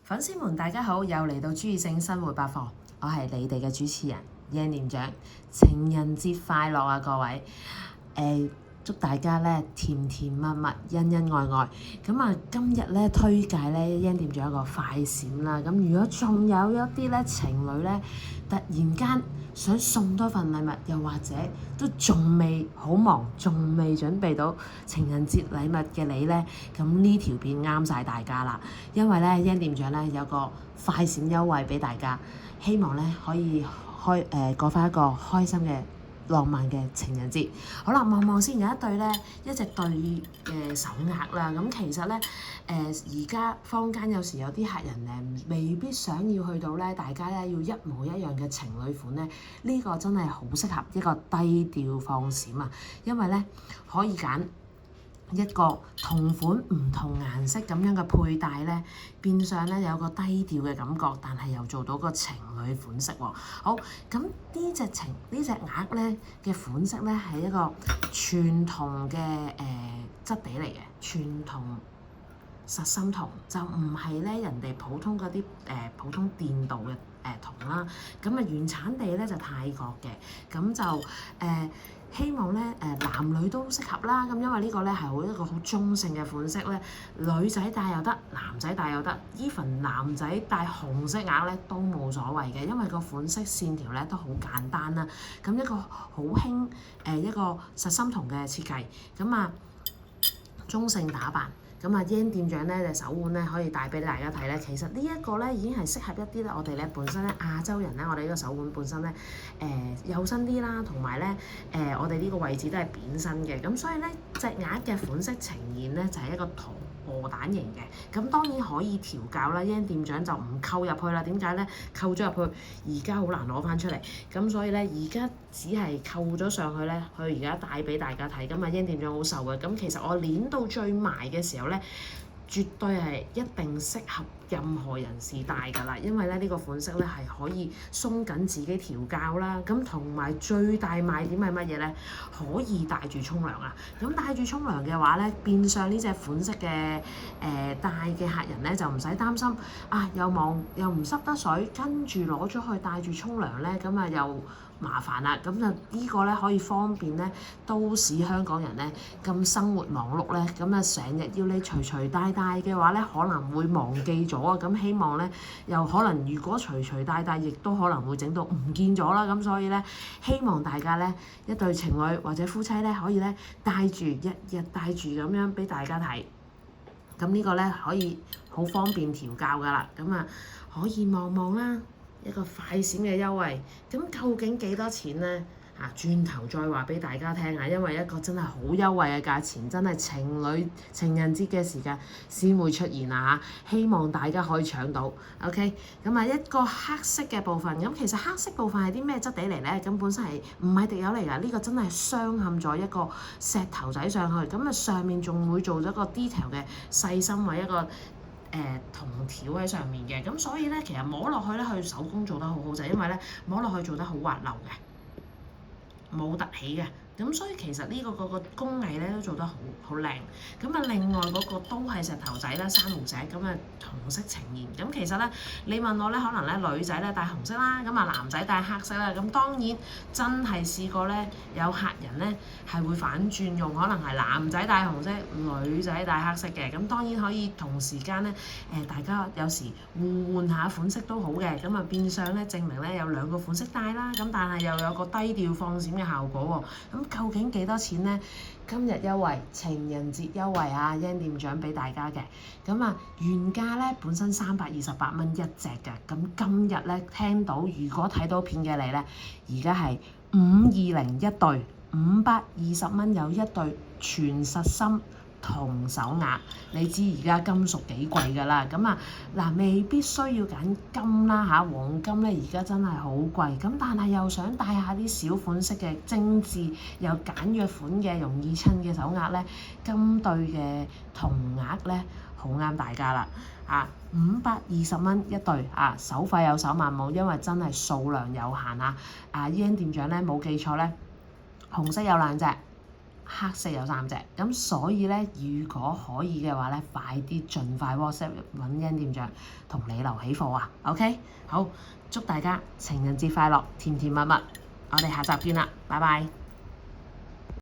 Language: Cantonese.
粉絲們大家好，又嚟到朱義盛生活百貨，我係你哋嘅主持人Yan店長，情人節快樂啊各位！祝大家咧甜甜蜜蜜、恩恩愛愛。咁啊，今日咧推介咧Yan店長一個快閃啦。咁如果仲有一啲咧情侶咧，突然間想送多份禮物，又或者都仲未好忙，仲未準備到情人節禮物嘅你咧，咁呢條片啱晒大家啦。因為咧Yan店長咧有個快閃優惠俾大家，希望咧可以過翻一個開心嘅浪漫嘅情人節。好啦，望望先，有一對咧一隻對嘅手鐲啦。咁其實咧而家坊間有時有啲客人未必想要去到咧，大家咧要一模一樣嘅情侶款咧，呢個真係好適合一個低調放閃啊！因為咧可以揀一個同款唔同顏色咁樣嘅配戴咧，變相咧有個低調嘅感覺，但係又做到個情侶款式喎。好，咁呢隻鐲咧嘅款式咧係一個全銅嘅質地嚟嘅，全銅實心銅，就唔係咧人哋普通嗰啲普通電鍍嘅銅啦。咁啊原產地咧就泰國嘅，咁就希望咧男女都適合啦。咁因為呢個咧係一個好中性嘅款式咧，女仔戴又得，男仔戴又得，even 男仔戴紅色鐲咧都冇所謂嘅，因為個款式線條咧都好簡單啦。咁一個好輕一個實心銅嘅設計，咁啊中性打扮。咁啊Yan店長咧隻手腕咧可以帶俾大家睇咧，其實呢一個咧已經係適合一啲咧我哋咧本身咧亞洲人咧，我哋呢個手腕本身咧幼身啲啦，同埋咧我哋呢個位置都係扁身嘅，咁所以咧隻鐲嘅款式呈現咧就係一個鵝蛋型嘅，咁當然可以調校啦。Yan店長就唔扣入去啦，點解咧？扣咗入去而家好難攞翻出嚟，咁所以咧而家只係扣咗上去咧，佢而家帶俾大家睇。咁啊Yan店長好受嘅，咁其實我攣到最埋嘅時候咧，絕對係一定適合任何人士戴㗎啦，因為咧呢個款式咧係可以鬆緊自己調校啦，咁同埋最大賣點係乜嘢咧？可以帶住沖涼啊！咁帶住沖涼嘅話咧，變相呢隻款式嘅戴嘅客人咧就唔使擔心啊，又忙又唔濕得水，跟住攞咗去帶住沖涼咧，咁啊又麻煩啦。咁就呢個咧可以方便咧都市香港人咧咁生活忙碌咧，咁啊成日要你隨帶嘅話咧，可能會忘記咗啊！咁希望咧又可能如果隨帶，亦都可能會整到唔見咗啦。咁所以咧，希望大家咧一對情侶或者夫妻咧可以咧戴住日戴住咁樣俾大家睇。咁呢個咧可以好方便調校噶啦。咁啊可以望望啦，一個快閃嘅優惠。咁究竟幾多錢咧？轉頭再話俾大家聽啊，因為一個真係好優惠嘅價錢，真係情人節嘅時間先會出現啊！希望大家可以搶到。OK， 咁啊一個黑色嘅部分，咁其實黑色部分係啲咩質地嚟咧？咁本身係唔係滴油嚟㗎？呢個真係鑲嵌咗一個石頭仔上去，咁啊上面仲會做咗個 detail 嘅細心位一個銅條喺上面嘅，咁所以咧其實摸落去咧，佢手工做得好好，就係因為咧摸落去做得好滑溜嘅。冇凸起嘅，咁所以其實呢個工藝咧都做得好靚。咁啊，另外嗰個都係石頭仔啦，珊瑚石咁啊，紅色呈現。咁其實咧，你問我咧，可能咧女仔咧戴紅色啦，咁啊男仔戴黑色啦。咁當然真係試過咧，有客人咧係會反轉用，可能係男仔戴紅色，女仔戴黑色嘅。咁當然可以同時間咧，大家有時互換下款式都好嘅。咁啊變相咧證明咧有兩個款式戴啦，咁但係又有個低調放閃嘅效果喎。咁究竟幾多錢呢？今日優惠情人節優惠啊Yan店長俾大家嘅。咁啊原價咧本身328蚊一隻嘅，咁今日咧聽到如果睇到片嘅你咧，而家係520一對，520蚊有一對全實心銅手鐲。你知而家金屬幾貴㗎啦，咁啊嗱未必需要揀金啦嚇，黃金咧而家真係好貴，咁但係又想戴下啲小款式嘅精緻又簡約款嘅容易襯嘅手鐲咧，金對嘅銅鐲咧好啱大家啦，520蚊一對啊，手快有手慢冇，因為真係數量有限啊！Yan店長咧冇記錯咧，紅色有兩隻，黑色有3隻，咁所以咧，如果可以嘅話咧，快啲盡快 WhatsApp 揾欣店長同你留起貨啊 ！OK， 好，祝大家情人節快樂，甜甜蜜蜜，我哋下集見啦，拜拜。